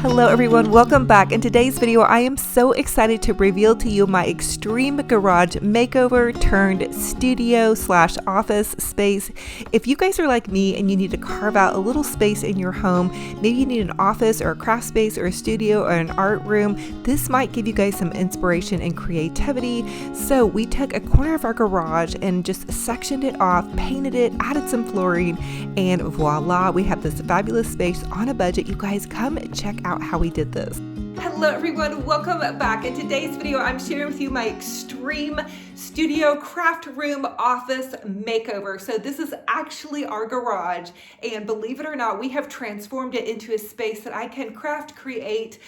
Hello everyone, welcome back. In today's video, I am so excited to reveal to you my extreme garage makeover turned studio / office space. If you guys are like me and you need to carve out a little space in your home, maybe you need an office or a craft space or a studio or an art room, this might give you guys some inspiration and creativity. So we took a corner of our garage and just sectioned it off, painted it, added some flooring, and voila, we have this fabulous space on a budget. You guys come check out how we did this. Hello everyone, welcome back. In today's video, I'm sharing with you my extreme studio craft room office makeover. So this is actually our garage, and believe it or not, we have transformed it into a space that I can craft, create,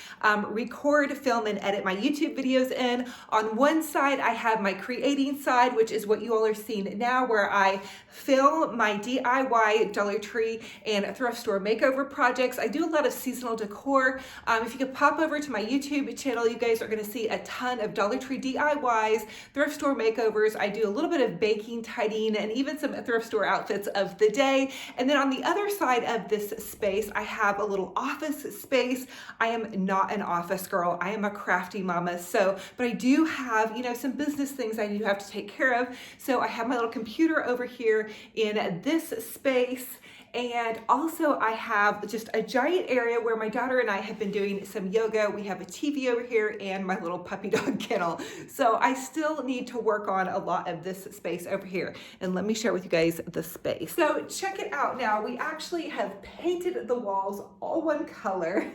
record, film, and edit my YouTube videos in. On one side, I have my creating side, which is what you all are seeing now, where I film my DIY Dollar Tree and thrift store makeover projects. I do a lot of seasonal decor. If you could pop over to my YouTube channel, you guys are going to see a ton of Dollar Tree DIYs, thrift store makeovers. I do a little bit of baking, tidying, and even some thrift store outfits of the day. And then on the other side of this space, I have a little office space. I am not an office girl. I am a crafty mama. But I do have, some business things I do have to take care of. So I have my little computer over here in this space. And also I have just a giant area where my daughter and I have been doing some yoga. We have a TV over here and my little puppy dog kennel. So I still need to work on a lot of this space over here. And let me share with you guys the space. So check it out now. We actually have painted the walls all one color.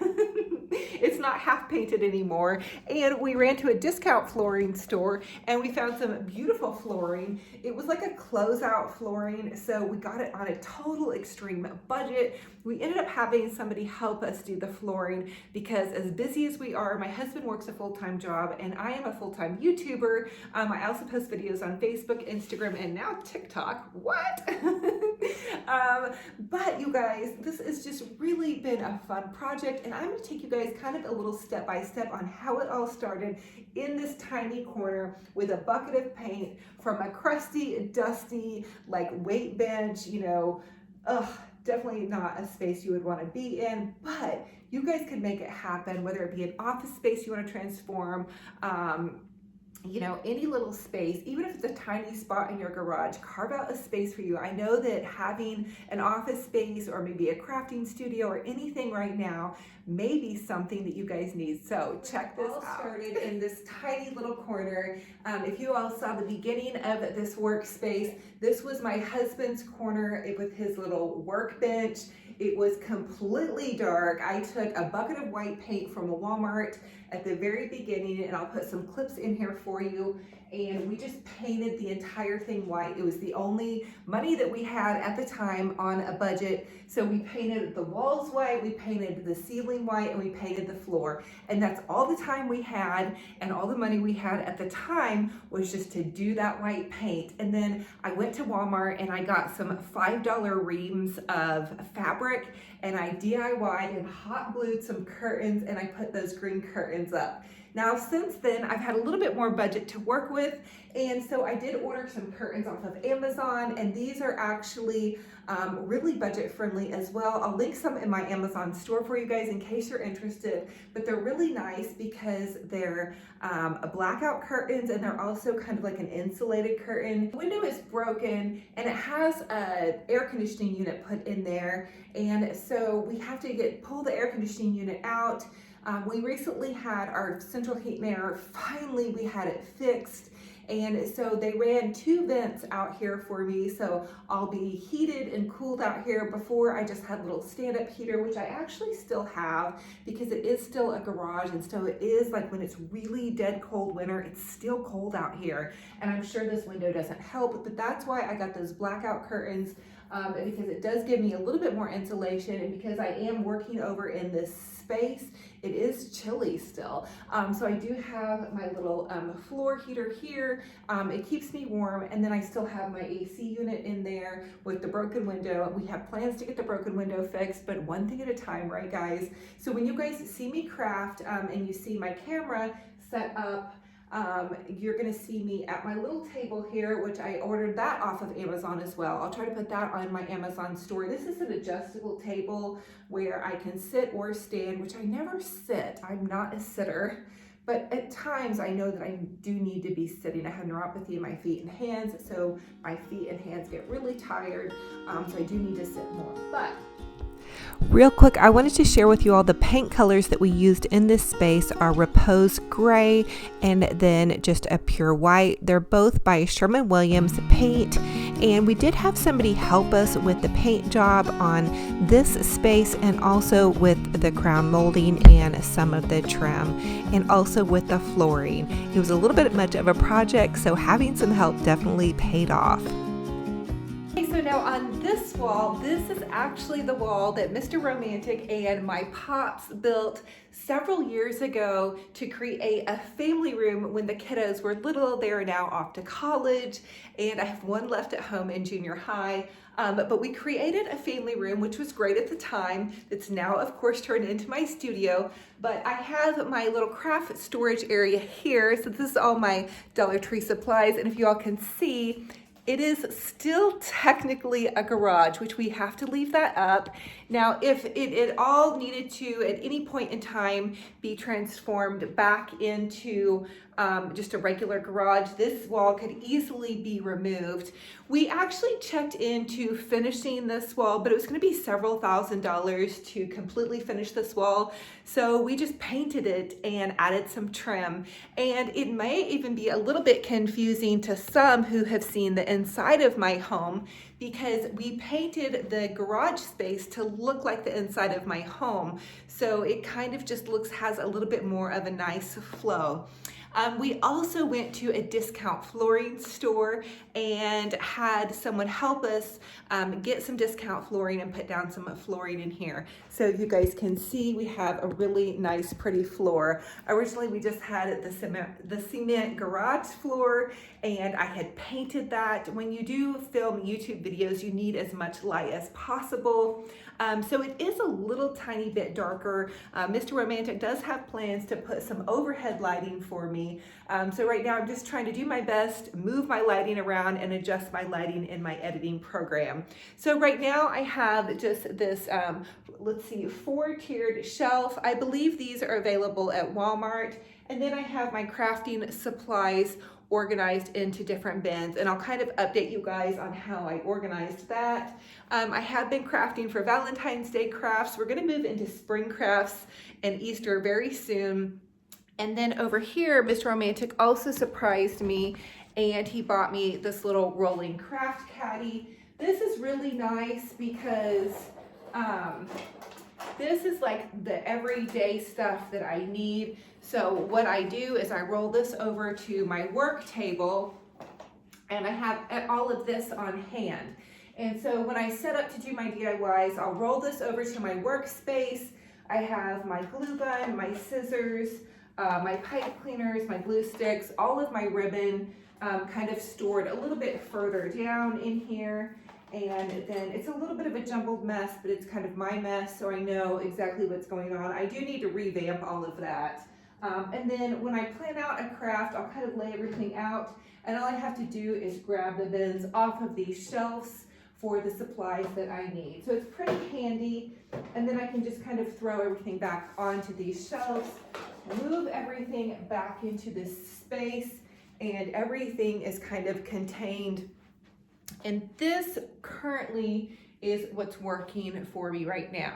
It's not half painted anymore. And we ran to a discount flooring store and we found some beautiful flooring. It was like a closeout flooring. So we got it on a total extreme budget. We ended up having somebody help us do the flooring because as busy as we are, my husband works a full-time job and I am a full-time YouTuber. I also post videos on Facebook, Instagram, and now TikTok. What? But you guys, this has just really been a fun project, and I'm going to take you guys kind of a little step by step on how it all started in this tiny corner with a bucket of paint from a crusty, dusty, like weight bench, definitely not a space you would want to be in, but you guys can make it happen, whether it be an office space you want to transform, any little space, even if it's a tiny spot in your garage, carve out a space for you. I know that having an office space or maybe a crafting studio or anything right now may be something that you guys need. So check this out. Started in this tiny little corner. If you all saw the beginning of this workspace, this was my husband's corner with his little workbench. It was completely dark. I took a bucket of white paint from Walmart at the very beginning, and I'll put some clips in here for you. And we just painted the entire thing white. It was the only money that we had at the time on a budget. So we painted the walls white, we painted the ceiling white, and we painted the floor. And that's all the time we had, and all the money we had at the time was just to do that white paint. And then I went to Walmart and I got some $5 reams of fabric, and I DIY'd and hot glued some curtains, and I put those green curtains up. Now, since then, I've had a little bit more budget to work with, and so I did order some curtains off of Amazon, and these are actually really budget friendly as well. I'll link some in my Amazon store for you guys in case you're interested, but they're really nice because they're blackout curtains, and they're also kind of like an insulated curtain. The window is broken, and it has an air conditioning unit put in there, and so we have to pull the air conditioning unit out. We recently had our central heat and air, finally we had it fixed, and so they ran 2 vents out here for me, so I'll be heated and cooled out here. Before, I just had a little stand-up heater, which I actually still have because it is still a garage, and so it is like when it's really dead cold winter, it's still cold out here, and I'm sure this window doesn't help, but that's why I got those blackout curtains, because it does give me a little bit more insulation, and because I am working over in this space, it is chilly still. So I do have my little floor heater here. It keeps me warm, and then I still have my AC unit in there with the broken window. We have plans to get the broken window fixed, but one thing at a time, right guys? So when you guys see me craft and you see my camera set up You're gonna see me at my little table here, which I ordered that off of Amazon as well. I'll try to put that on my Amazon store. This is an adjustable table where I can sit or stand, which I never sit. I'm not a sitter, but at times I know that I do need to be sitting. I have neuropathy in my feet and hands, so my feet and hands get really tired, so I do need to sit more. But real quick, I wanted to share with you all the paint colors that we used in this space are Repose Gray and then just a pure white. They're both by Sherwin-Williams Paint, and we did have somebody help us with the paint job on this space and also with the crown molding and some of the trim and also with the flooring. It was a little bit much of a project, so having some help definitely paid off. So now on this wall, this is actually the wall that Mr. Romantic and my pops built several years ago to create a family room when the kiddos were little. They are now off to college, and I have one left at home in junior high. But we created a family room, which was great at the time. It's now, of course, turned into my studio. But I have my little craft storage area here. So this is all my Dollar Tree supplies. And if you all can see, it is still technically a garage, which we have to leave that up. Now, if it all needed to, at any point in time, be transformed back into just a regular garage, this wall could easily be removed. We actually checked into finishing this wall, but it was going to be several $1,000s to completely finish this wall. So we just painted it and added some trim. And it may even be a little bit confusing to some who have seen the inside of my home, because we painted the garage space to look like the inside of my home. So it kind of just has a little bit more of a nice flow. We also went to a discount flooring store and had someone help us get some discount flooring and put down some flooring in here. So you guys can see we have a really nice, pretty floor. Originally, we just had the cement garage floor, and I had painted that. When you do film YouTube videos, you need as much light as possible. So it is a little tiny bit darker. Mr. Romantic does have plans to put some overhead lighting for me. So right now I'm just trying to do my best, move my lighting around and adjust my lighting in my editing program. So right now I have just this, let's see, 4-tiered shelf. I believe these are available at Walmart. And then I have my crafting supplies organized into different bins, and I'll kind of update you guys on how I organized that. I have been crafting for Valentine's Day crafts. We're going to move into spring crafts and Easter very soon. And then over here, Mr. Romantic also surprised me, and he bought me this little rolling craft caddy. This is really nice because this is like the everyday stuff that I need. So what I do is I roll this over to my work table, and I have all of this on hand. And so when I set up to do my DIYs, I'll roll this over to my workspace. I have my glue gun, my scissors, my pipe cleaners, my glue sticks, all of my ribbon kind of stored a little bit further down in here. And then it's a little bit of a jumbled mess, but it's kind of my mess, so I know exactly what's going on. I do need to revamp all of that. And then when I plan out a craft, I'll kind of lay everything out, and all I have to do is grab the bins off of these shelves for the supplies that I need. So it's pretty handy, and then I can just kind of throw everything back onto these shelves, move everything back into this space, and everything is kind of contained. And this currently is what's working for me right now.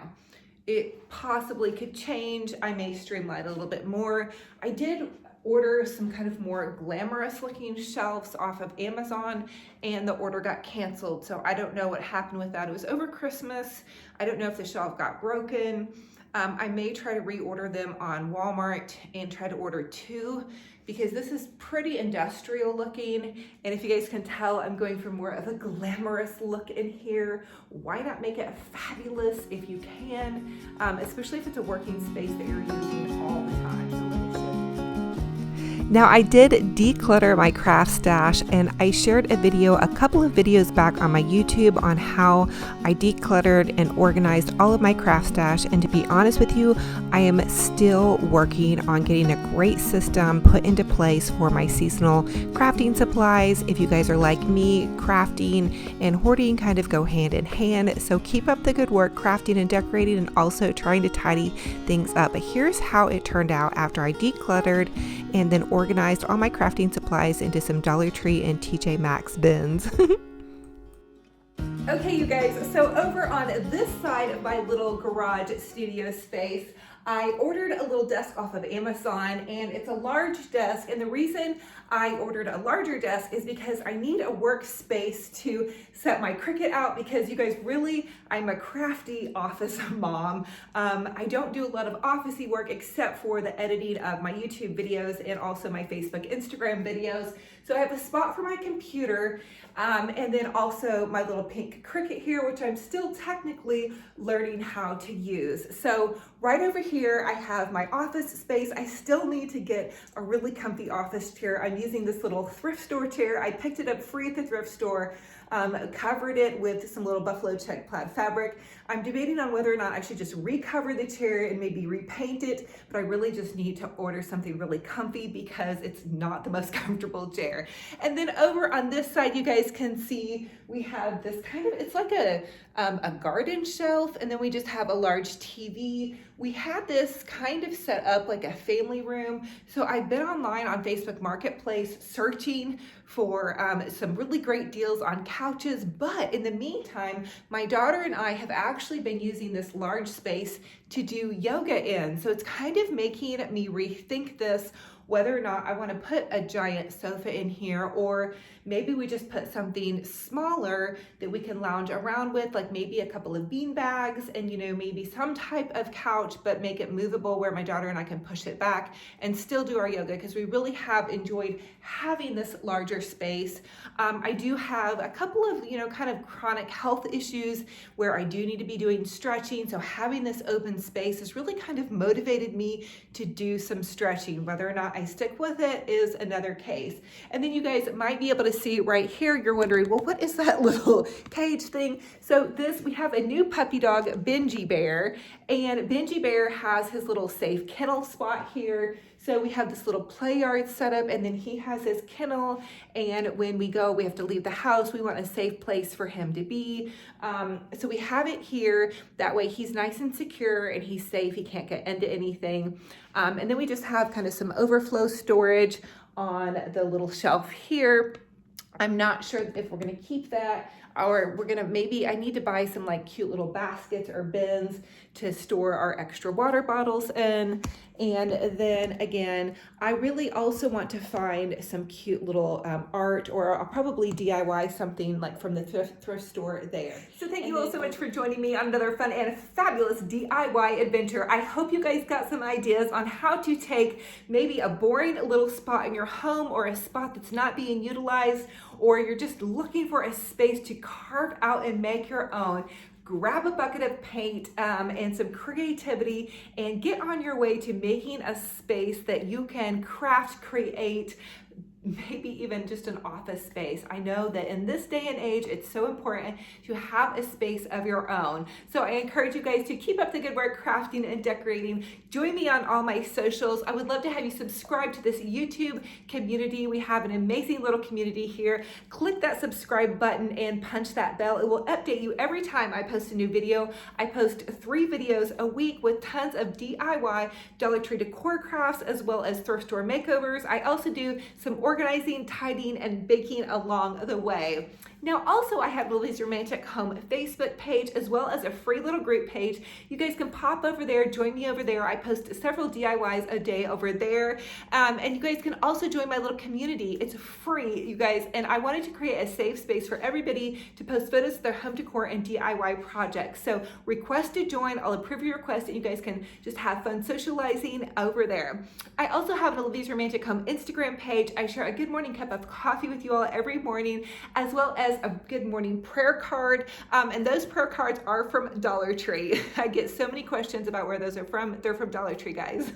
It possibly could change. I may streamline a little bit more. I did order some kind of more glamorous looking shelves off of Amazon, and the order got canceled. So I don't know what happened with that. It was over Christmas. I don't know if the shelf got broken. I may try to reorder them on Walmart and try to order 2, because this is pretty industrial looking. And if you guys can tell, I'm going for more of a glamorous look in here. Why not make it fabulous if you can, especially if it's a working space that you're using all the time. So let me show you. Now I did declutter my craft stash, and I shared a couple of videos back on my YouTube on how I decluttered and organized all of my craft stash. And to be honest with you, I am still working on getting a great system put into place for my seasonal crafting supplies. If you guys are like me, crafting and hoarding kind of go hand in hand. So keep up the good work crafting and decorating, and also trying to tidy things up. But here's how it turned out after I decluttered and then organized all my crafting supplies into some Dollar Tree and TJ Maxx bins. Okay, you guys, so over on this side of my little garage studio space, I ordered a little desk off of Amazon, and it's a large desk. And the reason I ordered a larger desk is because I need a workspace to set my Cricut out, because you guys, really, I'm a crafty office mom. I don't do a lot of officey work except for the editing of my YouTube videos and also my Facebook, Instagram videos. So I have a spot for my computer, and then also my little pink Cricut here, which I'm still technically learning how to use. So right over here, I have my office space. I still need to get a really comfy office chair. I'm using this little thrift store chair. I picked it up free at the thrift store, covered it with some little buffalo check plaid fabric. I'm debating on whether or not I should just recover the chair and maybe repaint it, but I really just need to order something really comfy because it's not the most comfortable chair. And then over on this side, you guys can see we have this kind of, it's like a garden shelf, and then we just have a large TV. We had this kind of set up like a family room. So I've been online on Facebook Marketplace searching for some really great deals on couches. But in the meantime, my daughter and I have actually been using this large space to do yoga in. So it's kind of making me rethink this, whether or not I want to put a giant sofa in here, or maybe we just put something smaller that we can lounge around with, like maybe a couple of bean bags and, you know, maybe some type of couch, but make it movable where my daughter and I can push it back and still do our yoga, because we really have enjoyed having this larger space. I do have a couple of, you know, kind of chronic health issues where I do need to be doing stretching. So having this open space has really kind of motivated me to do some stretching. Whether or not I stick with it is another case. And then you guys might be able to see right here, you're wondering, well, what is that little cage thing? So we have a new puppy dog, Bingy Bear, and Bingy Bear has his little safe kennel spot here. So we have this little play yard set up, and then he has his kennel, and when we go, we have to leave the house. We want a safe place for him to be. So we have it here. That way he's nice and secure and he's safe. He can't get into anything. And then we just have kind of some overflow storage on the little shelf here. I'm not sure if we're gonna keep that, or we're gonna, maybe I need to buy some like cute little baskets or bins to store our extra water bottles in. And then again, I really also want to find some cute little art, or I'll probably DIY something like from the thrift store there. So thank you all so much for joining me on another fun and fabulous DIY adventure. I hope you guys got some ideas on how to take maybe a boring little spot in your home, or a spot that's not being utilized, or you're just looking for a space to carve out and make your own. Grab a bucket of paint and some creativity, and get on your way to making a space that you can craft, create, maybe even just an office space. I know that in this day and age, it's so important to have a space of your own. So I encourage you guys to keep up the good work crafting and decorating. Join me on all my socials. I would love to have you subscribe to this YouTube community. We have an amazing little community here. Click that subscribe button and punch that bell. It will update you every time I post a new video. I post 3 videos a week with tons of DIY Dollar Tree decor crafts, as well as thrift store makeovers. I also do some organizing, tidying, and baking along the way. Now, also, I have Lily's Romantic Home Facebook page, as well as a free little group page. You guys can pop over there, join me over there. I post several DIYs a day over there. And you guys can also join my little community. It's free, you guys. And I wanted to create a safe space for everybody to post photos of their home decor and DIY projects. So request to join. I'll approve your request, and you guys can just have fun socializing over there. I also have an Olivia's Romantic Home Instagram page. I share a good morning cup of coffee with you all every morning, as well as as a good morning prayer card. And those prayer cards are from Dollar Tree. I get so many questions about where those are from. They're from Dollar Tree, guys.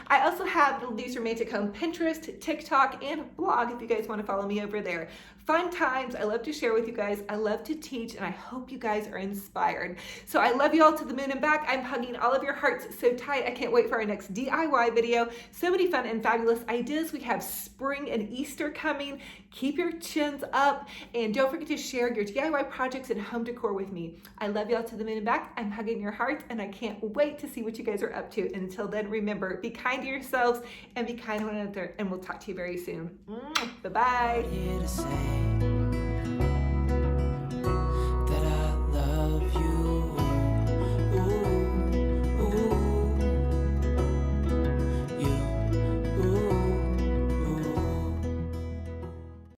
I also have these romantic home Pinterest, TikTok, and blog if you guys want to follow me over there. Fun times. I love to share with you guys. I love to teach, and I hope you guys are inspired. So I love you all to the moon and back. I'm hugging all of your hearts so tight. I can't wait for our next DIY video. So many fun and fabulous ideas. We have spring and Easter coming. Keep your chins up, and don't forget to share your DIY projects and home decor with me. I love y'all to the moon and back. I'm hugging your hearts, and I can't wait to see what you guys are up to. Until then, remember, be kind to yourselves and be kind to one another, and we'll talk to you very soon. Bye-bye.